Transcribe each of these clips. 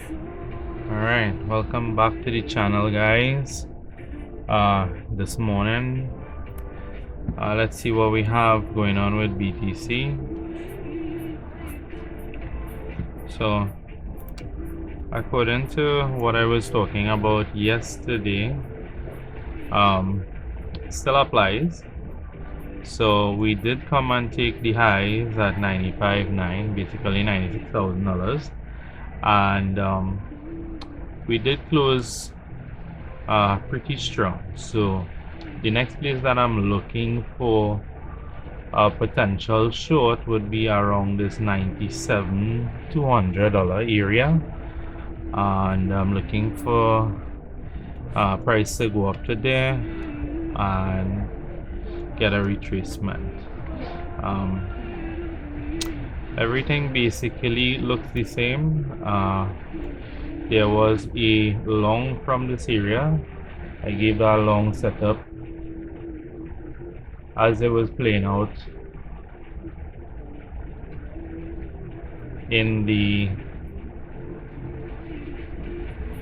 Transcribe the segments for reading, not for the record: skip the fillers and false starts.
Alright, welcome back to the channel, guys. This morning, let's see what we have going on with BTC. So, according to what I was talking about yesterday, still applies. So we did come and take the highs at 95.9, basically $96,000, and we did close pretty strong. So the next place that I'm looking for a potential short would be around this $97,200 area, and I'm looking for price to go up to there and get a retracement. Everything basically looks the same. There was a long from this area. I gave that long setup as it was playing out in the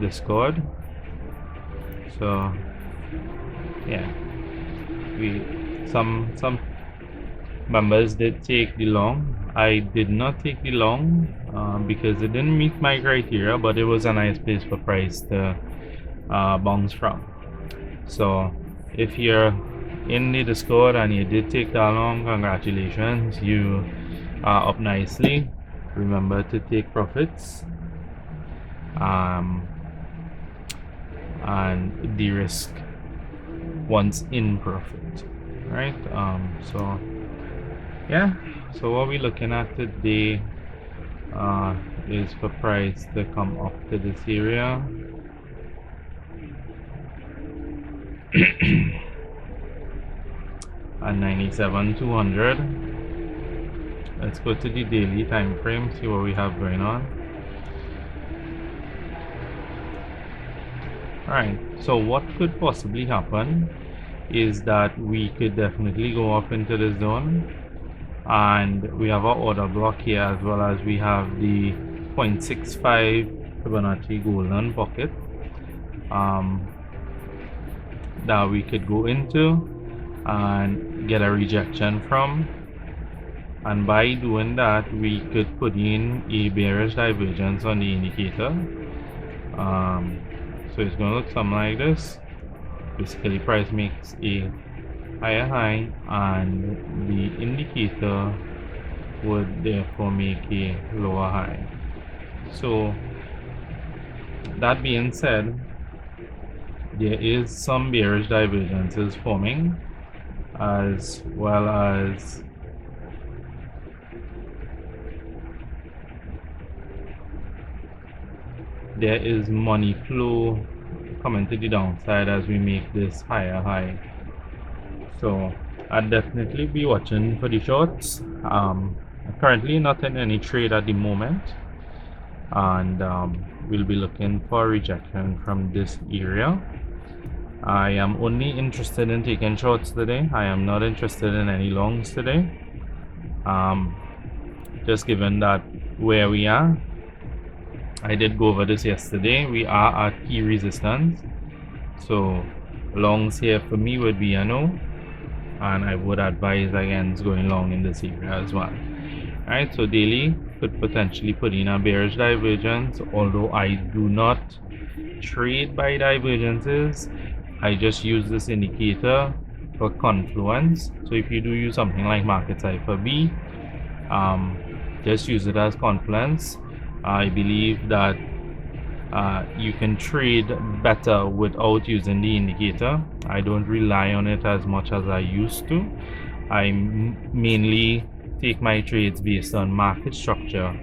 Discord. So yeah, some members did take the long. I did not take the long because it didn't meet my criteria, but it was a nice place for price to bounce from. So if you're in the Discord and you did take that long, congratulations, you are up nicely. Remember to take profits and de-risk once in profit, right? So yeah, so what we're looking at today is for price to come up to this area. At 97,200. Let's go to the daily time frame, see what we have going on. Alright, so what could possibly happen is that we could definitely go up into the zone, and we have our order block here, as well as we have the 0.65 Fibonacci golden pocket that we could go into and get a rejection from, and by doing that we could put in a bearish divergence on the indicator. So it's going to look something like this. Basically, price makes a higher high and the indicator would therefore make a lower high. So that being said, there is some bearish divergences forming, as well as there is money flow coming to the downside as we make this higher high. So I'd definitely be watching for the shorts. Currently not in any trade at the moment, and we'll be looking for rejection from this area. I am only interested in taking shorts today. I am not interested in any longs today, just given that where we are. I did go over this yesterday. We are at key resistance, so longs here for me would be a no, and I would advise against going long in this area as well. Alright, so daily could potentially put in a bearish divergence, although I do not trade by divergences. I just use this indicator for confluence. So if you do use something like market cipher B, just use it as confluence. I believe that you can trade better without using the indicator. I don't rely on it as much as I used to. I mainly take my trades based on market structure,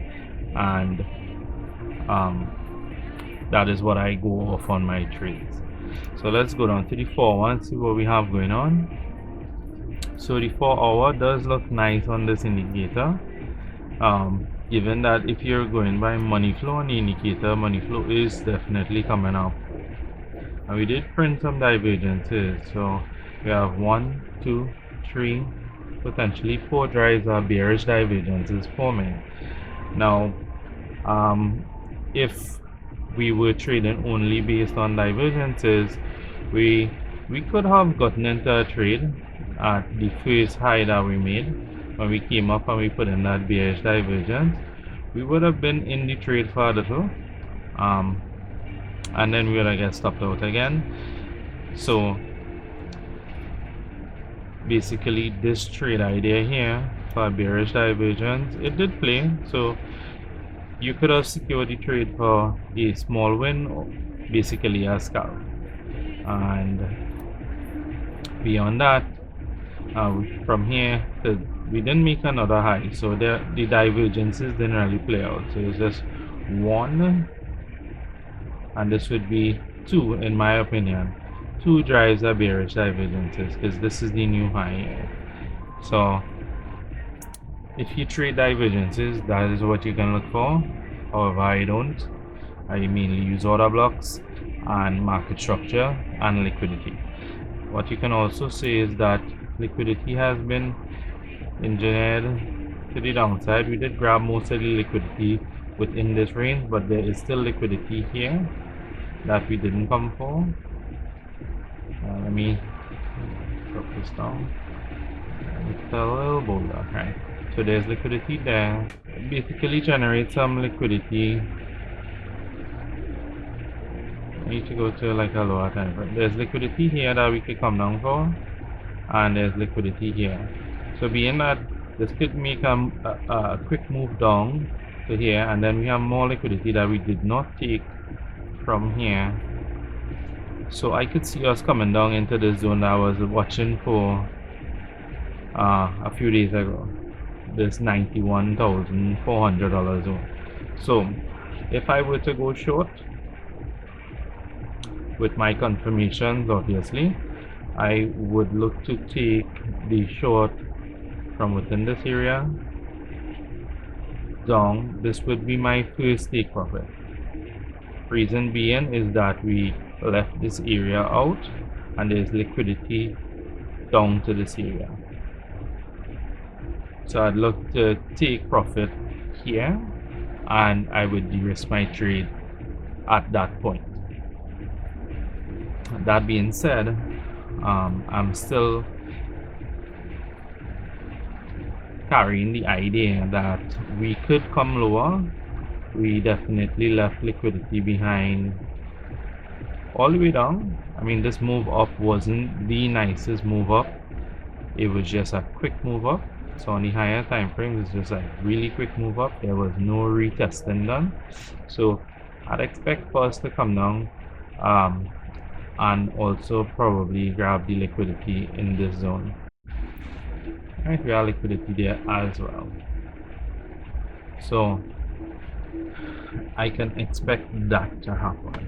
and that is what I go off on my trades. So let's go down to the 4-hour and see what we have going on. So the 4-hour does look nice on this indicator, given that if you're going by money flow on the indicator, money flow is definitely coming up, and we did print some divergences. So we have 1, 2, 3, potentially 4 drives are bearish divergences forming. Now if we were trading only based on divergences, we could have gotten into a trade at the first high that we made when we came up and we put in that bearish divergence. We would have been in the trade for a little, and then we would have get stopped out again. So basically this trade idea here for bearish divergence, it did play. So you could have secured the trade for a small win, or basically a scalp. And beyond that, from here, we didn't make another high, so the divergences didn't really play out. So it's just one, and this would be two, in my opinion. Two drives are bearish divergences because this is the new high here. So if you trade divergences, that is what you can look for. However, I don't. I mainly use order blocks and market structure and liquidity. What you can also say is that liquidity has been engineered to the downside. We did grab most of the liquidity within this range, but there is still liquidity here that we didn't come for. Let me drop this down. It's a little bolder, right? So there's liquidity there. It basically generates some liquidity. I need to go to like a lower time frame. There's liquidity here that we could come down for, and there's liquidity here. So being that this could make a quick move down to here, and then we have more liquidity that we did not take from here. So I could see us coming down into the zone that I was watching for a few days ago, this $91,400 zone. So if I were to go short with my confirmations, obviously I would look to take the short from within this area down. This would be my first take profit. Reason being is that we left this area out and there's liquidity down to this area. So I'd look to take profit here and I would de-risk my trade at that point. That being said, I'm still carrying the idea that we could come lower. We definitely left liquidity behind all the way down. I mean, this move up wasn't the nicest move up. It was just a quick move up. So on the higher time frames, it's just a really quick move up. There was no retesting done. So I'd expect for us to come down and also probably grab the liquidity in this zone. Right, we have liquidity there as well. So I can expect that to happen.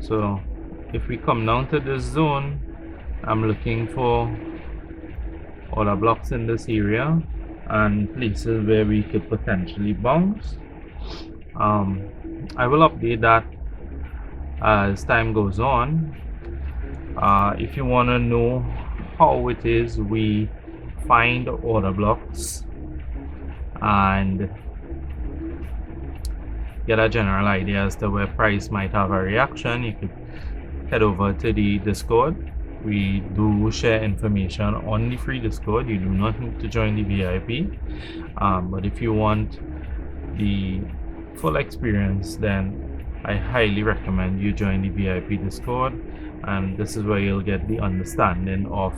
So if we come down to this zone, I'm looking for order blocks in this area and places where we could potentially bounce. I will update that as time goes on. If you want to know how it is we find order blocks and get a general idea as to where price might have a reaction, you could head over to the Discord. We do share information on the free Discord. You do not need to join the VIP, but if you want the full experience, then I highly recommend you join the VIP Discord, and this is where you'll get the understanding of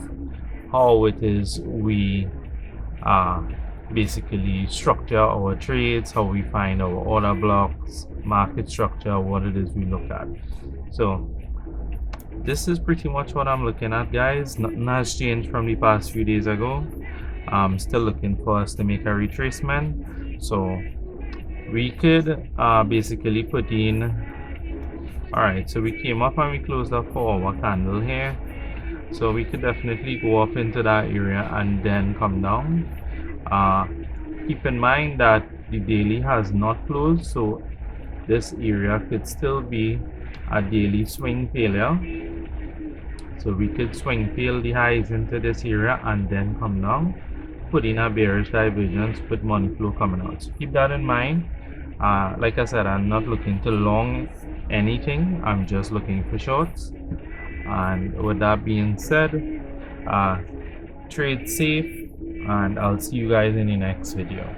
how it is we basically structure our trades, how we find our order blocks, market structure, what it is we look at. So this is pretty much what I'm looking at, guys. Nothing has changed from the past few days ago. I'm still looking for us to make a retracement, so we could basically put in. All right, so we came up and we closed a 4-hour candle here, so we could definitely go up into that area and then come down. Keep in mind that the daily has not closed, so this area could still be a daily swing failure. So we could swing fail the highs into this area and then come down, put in a bearish divergence with money flow coming out. So keep that in mind. Like I said, I'm not looking to long anything. I'm just looking for shorts. And with that being said, trade safe, and I'll see you guys in the next video.